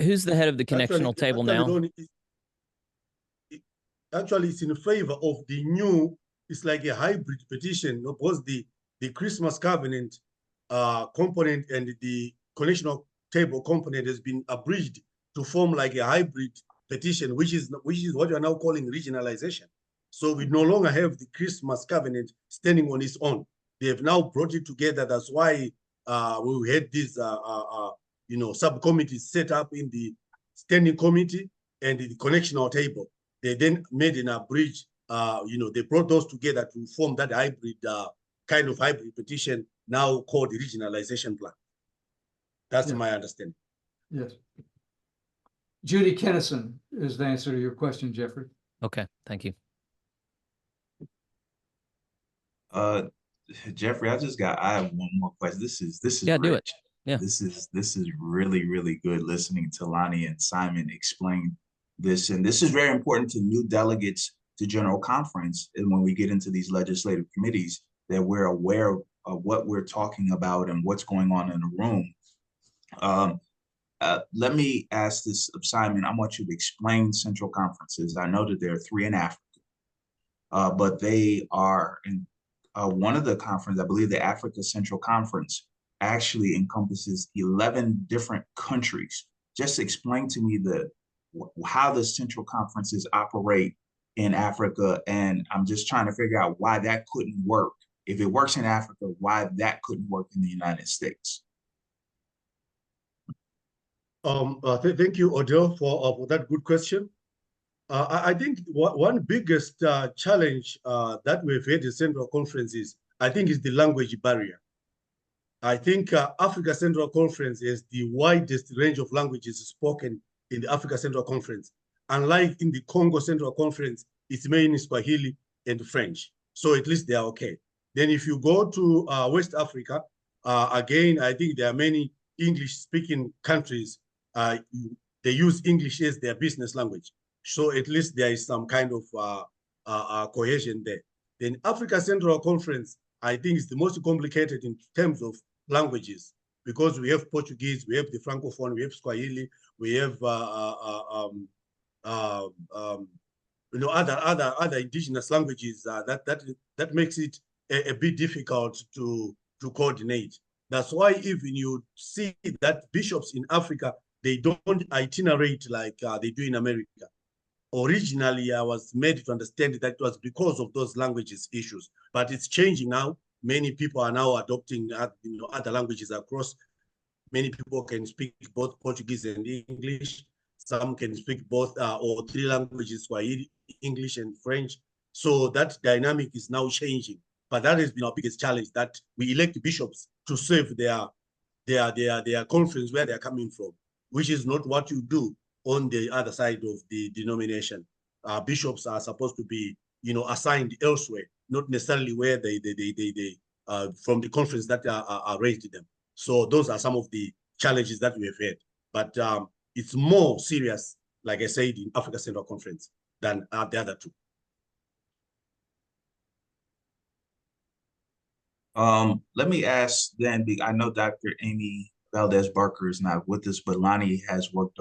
Who's the head of the connectional table now?
Actually, it's in favor of the new, it's like a hybrid petition, because the Christmas Covenant component and the connectional table component has been abridged to form like a hybrid petition, which is what you are now calling regionalization. So we no longer have the Christmas Covenant standing on its own. They have now brought it together. That's why we had these subcommittees set up in the standing committee and the connectional table. They then made an abridged, they brought those together to form that hybrid kind of hybrid petition now called the regionalization plan. That's my understanding.
Yes. Judy Kennison is the answer to your question, Jeffrey.
Okay, thank you.
Jeffrey, I have one more question. This is
yeah,
rich.
Do it. Yeah.
This is really, really good listening to Lonnie and Simon explain this. And this is very important to new delegates to General Conference. And when we get into these legislative committees, that we're aware of what we're talking about and what's going on in the room. Let me ask this of Simon. I want you to explain central conferences. I know that there are 3 in Africa, but they are in one of the conferences, I believe the Africa Central Conference, actually encompasses 11 different countries. Just explain to me how the central conferences operate in Africa, and I'm just trying to figure out why that couldn't work. If it works in Africa, why that couldn't work in the United States?
Thank you, Odell, for that good question. I think one biggest challenge that we've had in Central Conferences, I think, is the language barrier. I think Africa Central Conference has the widest range of languages spoken in the Africa Central Conference. Unlike in the Congo Central Conference, it's mainly Swahili and French. So at least they are okay. Then if you go to West Africa, again, I think there are many English-speaking countries. They use English as their business language. So at least there is some kind of cohesion there. Then Africa Central Conference, I think, is the most complicated in terms of languages, because we have Portuguese, we have the Francophone, we have Swahili, we have other indigenous languages that makes it a bit difficult to coordinate. That's why even you see that bishops in Africa, they don't itinerate like they do in America. Originally, I was made to understand that it was because of those languages issues, but it's changing now. Many people are now adopting other languages across Many people can speak both Portuguese and English. Some can speak both or three languages, Swahili, English, and French. So that dynamic is now changing. But that has been our biggest challenge, that we elect bishops to serve their conference where they're coming from, which is not what you do on the other side of the denomination. Bishops are supposed to be, assigned elsewhere, not necessarily where they from the conference that are raised to them. So those are some of the challenges that we have had. But it's more serious, like I said, in Africa Central Conference than the other two.
Let me ask then, I know Dr. Amy Valdez Barker is not with us, but Lonnie has worked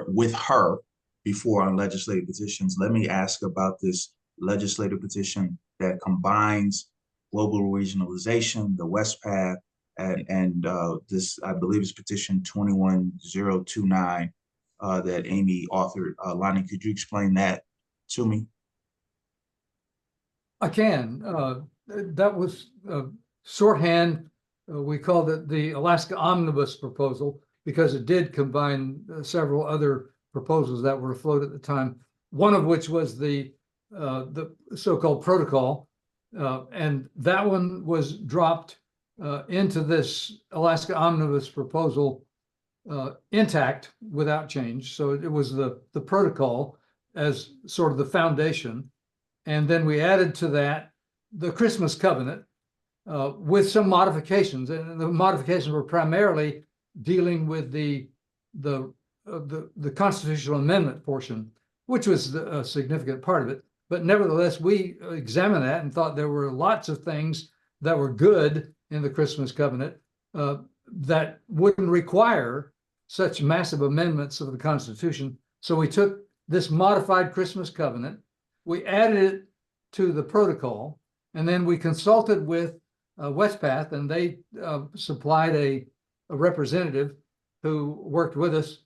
with her before on legislative petitions. Let me ask about this legislative petition that combines global regionalization, the West Path, and this, I believe, is petition 21029 that Amy authored. Lonnie, could you explain that to me?
I can. That was shorthand. We called it the Alaska Omnibus Proposal because it did combine several other proposals that were afloat at the time, one of which was the so-called protocol. And that one was dropped into this Alaska Omnibus Proposal intact without change. So it was the protocol as sort of the foundation. And then we added to that the Christmas covenant with some modifications. And the modifications were primarily dealing with the constitutional amendment portion, which was a significant part of it. But nevertheless, we examined that and thought there were lots of things that were good in the Christmas covenant that wouldn't require such massive amendments of the Constitution. So we took this modified Christmas covenant, we added it to the protocol, and then we consulted with Westpath, and they supplied a representative who worked with us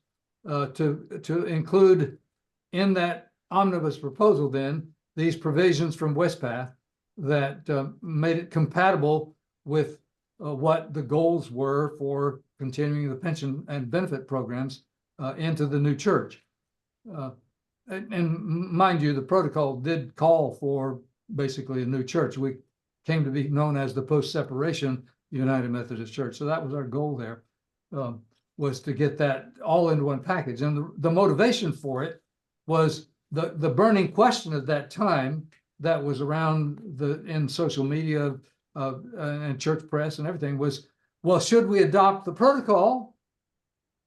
to include in that omnibus proposal then these provisions from Westpath that made it compatible with what the goals were for continuing the pension and benefit programs into the new church. And mind you, the protocol did call for basically a new church. We came to be known as the post-separation United Methodist Church. So that was our goal there, was to get that all into one package. And the motivation for it was the burning question at that time that was around in social media and church press and everything was, well, should we adopt the protocol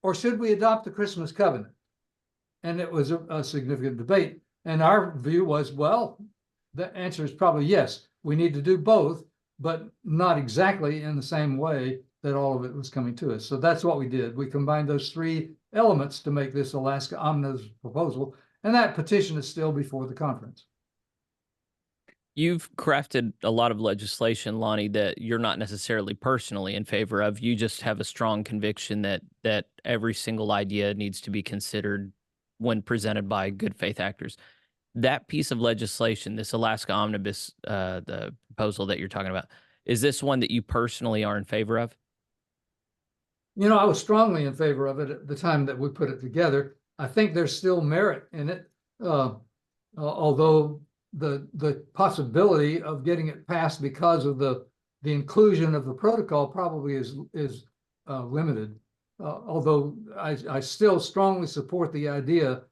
or should we adopt the Christmas covenant? And it was a significant debate. And our view was, well, the answer is probably yes. We need to do both, but not exactly in the same way that all of it was coming to us. So that's what we did. We combined those three elements to make this Alaska Omnibus Proposal, and that petition is still before the conference.
You've crafted a lot of legislation, Lonnie, that you're not necessarily personally in favor of. You just have a strong conviction that every single idea needs to be considered when presented by good faith actors. That piece of legislation, this Alaska Omnibus, the proposal that you're talking about, is this one that you personally are in favor of?
You know, I was strongly in favor of it at the time that we put it together. I think there's still merit in it, although the possibility of getting it passed because of the inclusion of the protocol probably is limited. Although I still strongly support the idea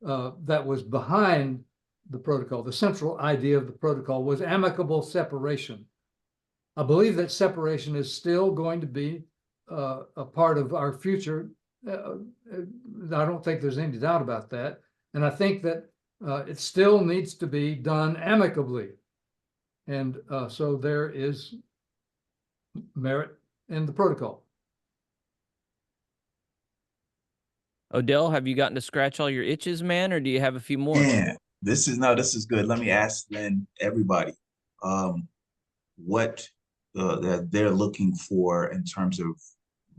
that was behind the protocol. The central idea of the protocol was amicable separation. I believe that separation is still going to be a part of our future. I don't think there's any doubt about that. And I think that it still needs to be done amicably. And so there is merit in the protocol.
Odell, have you gotten to scratch all your itches, man, or do you have a few more?
Yeah, this is good. Let me ask then everybody what that they're looking for in terms of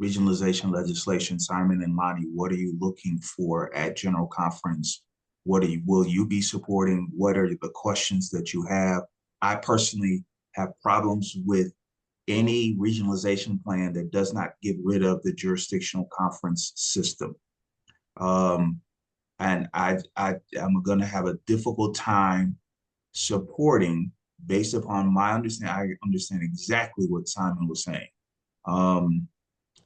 regionalization legislation. Simon and Lonnie, what are you looking for at General Conference? Will you be supporting? What are the questions that you have? I personally have problems with any regionalization plan that does not get rid of the jurisdictional conference system. And I'm going to have a difficult time supporting, based upon my understanding. I understand exactly what Simon was saying.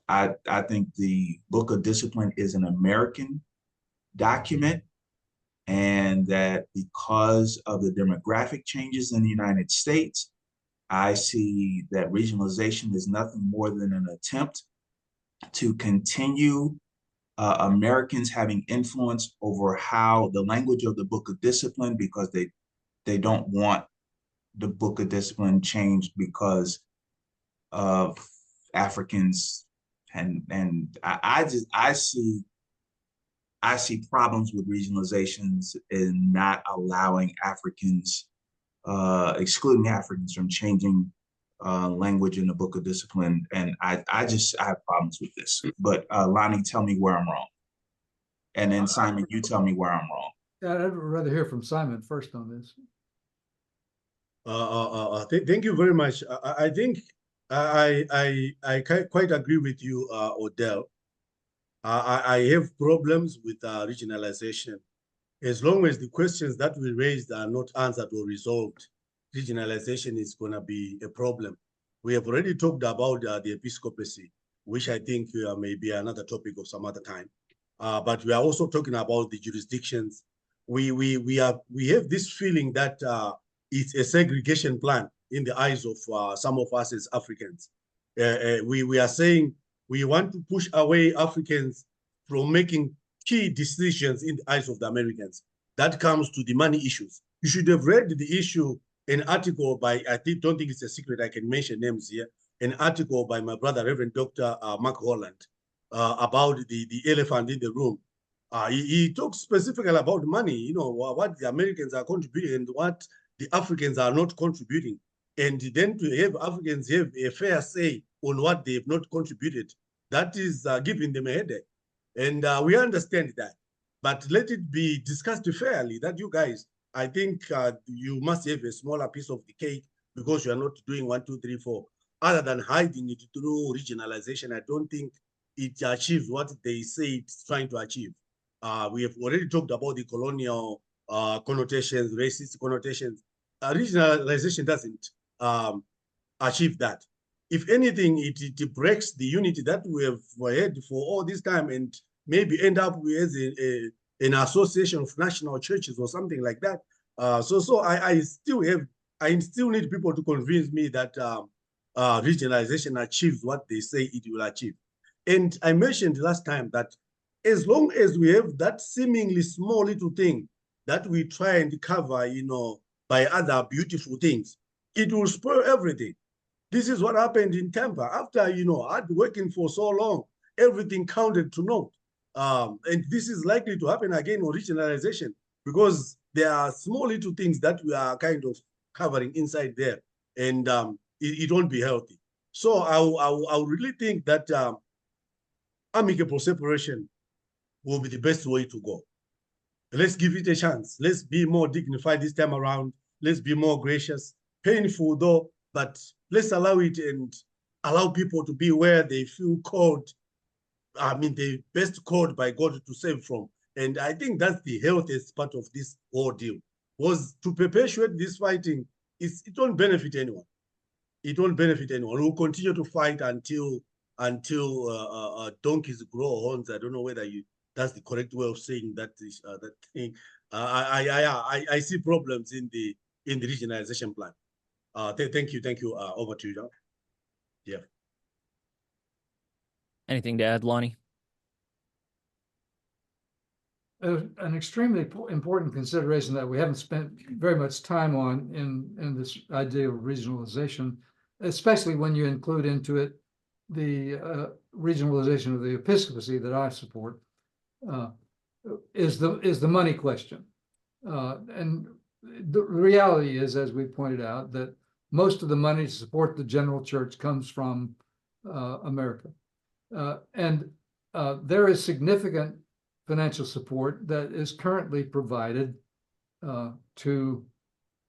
I think the Book of Discipline is an American document, and that because of the demographic changes in the United States, I see that regionalization is nothing more than an attempt to continue Americans having influence over how the language of the Book of Discipline, because they don't want the Book of Discipline changed because of Africans, and I see problems with regionalizations in not allowing Africans, excluding Africans from changing language in the Book of Discipline. And I have problems with this. But Lonnie, tell me where I'm wrong. And then Simon, you tell me where I'm wrong.
Yeah, I'd rather hear from Simon first on this.
Thank you very much. I think I quite agree with you, Odell. I have problems with regionalization. As long as the questions that we raised are not answered or resolved, regionalization is going to be a problem. We have already talked about the episcopacy, which I think may be another topic of some other time. But we are also talking about the jurisdictions. We have this feeling that it's a segregation plan in the eyes of some of us as Africans. We are saying we want to push away Africans from making key decisions in the eyes of the Americans. That comes to the money issues. You should have read the issue, an article by, don't think it's a secret, I can mention names here, an article by my brother, Reverend Dr. Mark Holland, about the elephant in the room. He talks specifically about money, what the Americans are contributing and what the Africans are not contributing. And then to have Africans have a fair say on what they have not contributed, that is giving them a headache. And we understand that. But let it be discussed fairly that you guys, I think you must have a smaller piece of the cake because you are not doing 1, 2, 3, 4. Other than hiding it through regionalization, I don't think it achieves what they say it's trying to achieve. We have already talked about the colonial connotations, racist connotations. Regionalization doesn't achieve that. If anything, it breaks the unity that we have had for all this time and maybe end up with an association of national churches or something like that. So I still need people to convince me that regionalization achieves what they say it will achieve. And I mentioned last time that as long as we have that seemingly small little thing that we try and cover, by other beautiful things, it will spoil everything. This is what happened in Tampa. After, hard working for so long, everything counted to naught. And this is likely to happen again on regionalization because there are small little things that we are kind of covering inside there, and it won't be healthy. So I really think that amicable separation will be the best way to go. Let's give it a chance. Let's be more dignified this time around. Let's be more gracious. Painful though, but let's allow it and allow people to be where they feel called. They best called by God to save from. And I think that's the healthiest part of this whole deal. Was to perpetuate this fighting, it won't benefit anyone. It won't benefit anyone. We'll continue to fight until donkeys grow horns. I don't know whether that's the correct way of saying that thing. I see problems in the regionalization plan. Thank you. Over to you, John. Yeah.
Anything to add, Lonnie?
An extremely important consideration that we haven't spent very much time on in this idea of regionalization, especially when you include into it the regionalization of the episcopacy that I support, is the money question. And the reality is, as we pointed out, that most of the money to support the general church comes from America. And there is significant financial support that is currently provided to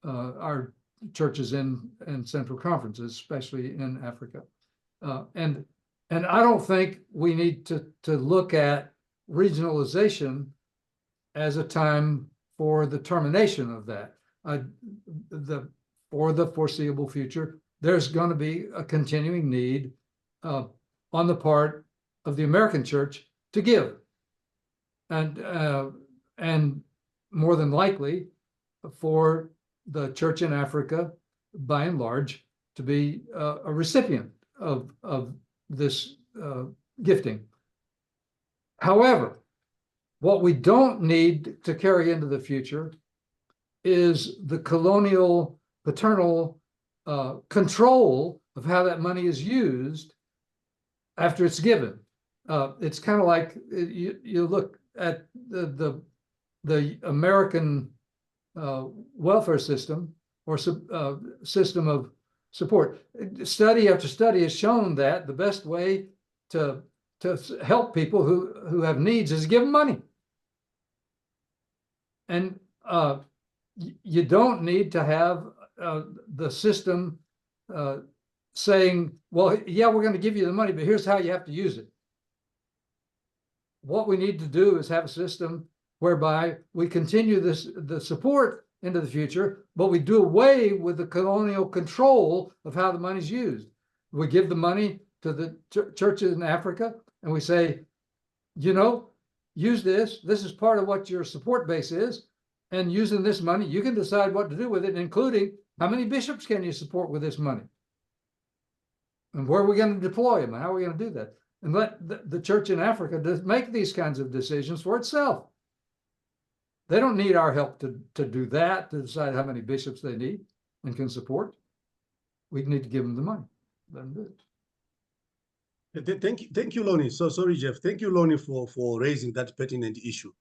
our churches in central conferences, especially in Africa. And I don't think we need to look at regionalization as a time for the termination of that. For the foreseeable future, there's going to be a continuing need on the part of the American church to give, and more than likely for the church in Africa, by and large, to be a recipient of this gifting. However, what we don't need to carry into the future is the colonial, paternal control of how that money is used after it's given. It's kind of like you look at the American welfare system or system of support. Study after study has shown that the best way to help people who have needs is give them money. And you don't need to have the system saying, well, yeah, we're going to give you the money, but here's how you have to use it. What we need to do is have a system whereby we continue the support into the future, but we do away with the colonial control of how the money's used. We give the money to the churches in Africa, and we say, use this. This is part of what your support base is. And using this money, you can decide what to do with it, including how many bishops can you support with this money? And where are we going to deploy them? And how are we going to do that? And let the church in Africa make these kinds of decisions for itself. They don't need our help to do that, to decide how many bishops they need and can support. We need to give them the money. Let them do it.
Thank you, Lonnie. So sorry, Jeff. Thank you, Lonnie, for raising that pertinent issue.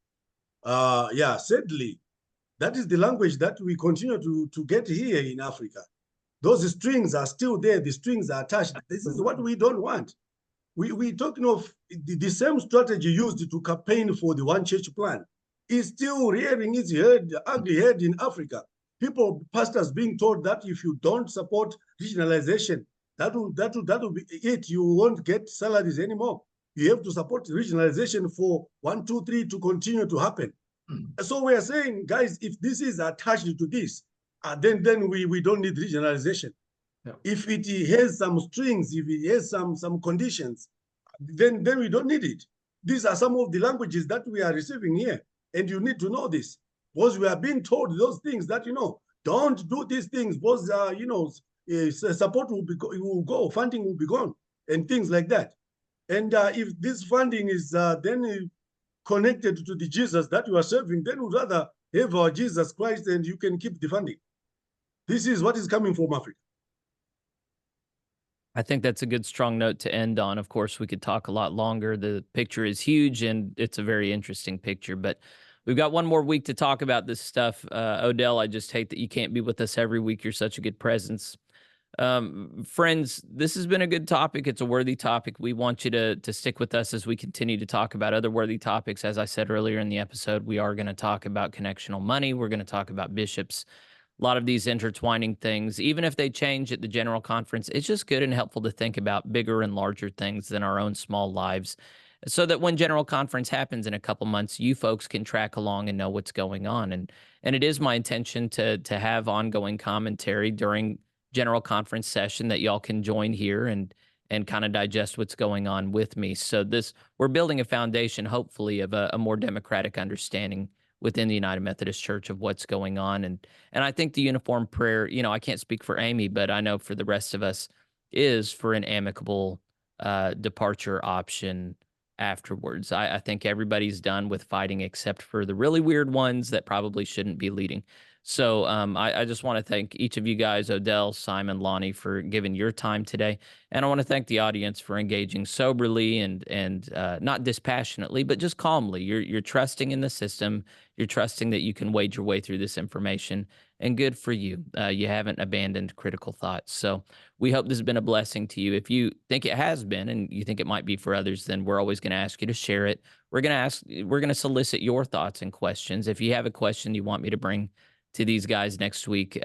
Sadly, that is the language that we continue to get here in Africa. Those strings are still there. The strings are attached. This is what we don't want. We're talking of the same strategy used to campaign for the one church plan is still rearing its head, ugly head in Africa. Pastors being told that if you don't support regionalization, that will be it. You won't get salaries anymore. You have to support regionalization for 1, 2, 3 to continue to happen. So we are saying, guys, if this is attached to this, then we don't need regionalization.
Yeah.
If it has some strings, if it has some conditions, then we don't need it. These are some of the languages that we are receiving here. And you need to know this, because we are being told those things that, don't do these things, because, support will go, funding will be gone, and things like that. And if this funding is then connected to the Jesus that you are serving, then we'd rather have our Jesus Christ and you can keep the funding. This is what is coming from Africa.
I think that's a good, strong note to end on. Of course, we could talk a lot longer. The picture is huge, and it's a very interesting picture. But we've got one more week to talk about this stuff. Odell, I just hate that you can't be with us every week. You're such a good presence. Friends, this has been a good topic. It's a worthy topic. We want you to stick with us as we continue to talk about other worthy topics. As I said earlier in the episode, we are going to talk about connectional money. We're going to talk about bishops. A lot of these intertwining things, even if they change at the General Conference, it's just good and helpful to think about bigger and larger things than our own small lives, so that when General Conference happens in a couple months, you folks can track along and know what's going on. And it is my intention to have ongoing commentary during General Conference session that y'all can join here and kind of digest what's going on with me. So we're building a foundation, hopefully, of a more democratic understanding within the United Methodist Church of what's going on. And I think the uniform prayer, I can't speak for Amy, but I know for the rest of us, is for an amicable departure option afterwards. I think everybody's done with fighting except for the really weird ones that probably shouldn't be leading. So I just want to thank each of you guys, Odell, Simon, Lonnie, for giving your time today. And I want to thank the audience for engaging soberly and not dispassionately, but just calmly. You're trusting in the system. You're trusting that you can wade your way through this information. And good for you. You haven't abandoned critical thought. So we hope this has been a blessing to you. If you think it has been and you think it might be for others, then we're always going to ask you to share it. We're going to solicit your thoughts and questions. If you have a question you want me to bring to these guys next week,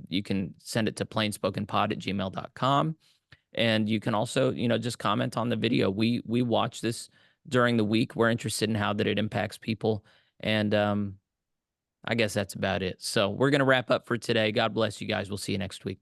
you can send it to plainspokenpod@gmail.com. And you can also, just comment on the video. We watch this during the week. We're interested in how that it impacts people. And I guess that's about it. So we're going to wrap up for today. God bless you guys. We'll see you next week.